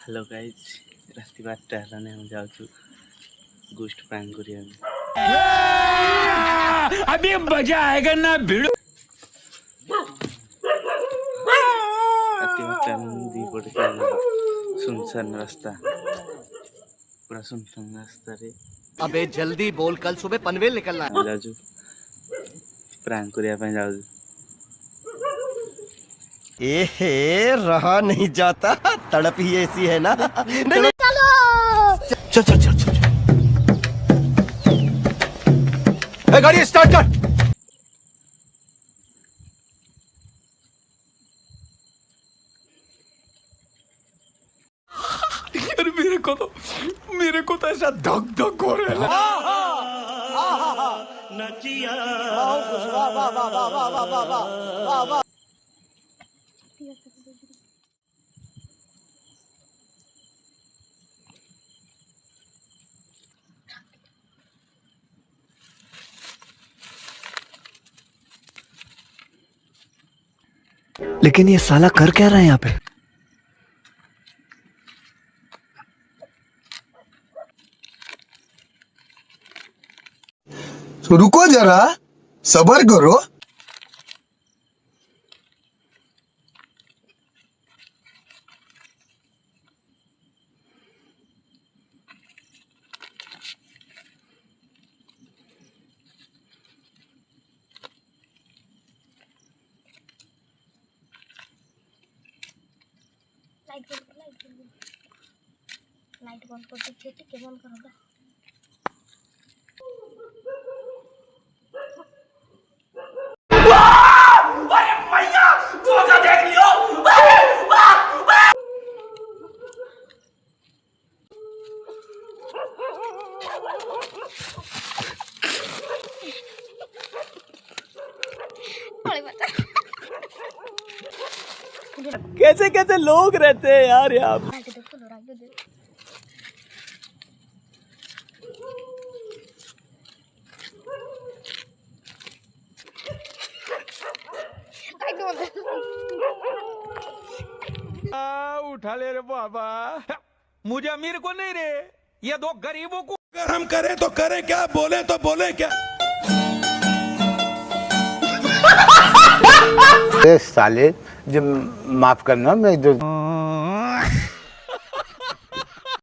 Hello guys राति 12टा हेलानी हम जाउछु ghost prank करिया अभी मजा आएगा ना भिड़ो राति 12टा दी पड़े सुनसान रास्ता पूरा सुनसान रास्ता रे अबे जल्दी बोल, कल सुबह पनवेल निकलना है। जाउछु प्रैंक करिया पे जाउछु एहे रहा नहीं जाता, तड़प ही ऐसी है ना। नहीं, चल चल चल चल गाड़ी स्टार्ट कर। अरे मेरे को तो ऐसा धक धक हो रहा है। लेकिन ये साला कर क्या रहा है यहाँ पे? तो रुको जरा, सबर करो। लाइट बंद कर दीजिए केमन करोगा अरे भैया धोखा देख लियो। कैसे कैसे लोग रहते हैं यार यहाँ पे। उठा ले रे बाबा, मुझे अमीर को नहीं रे, ये दो गरीबों को। अगर हम करें तो करें क्या, बोले तो बोले क्या। साले जब माफ करना, मैं जो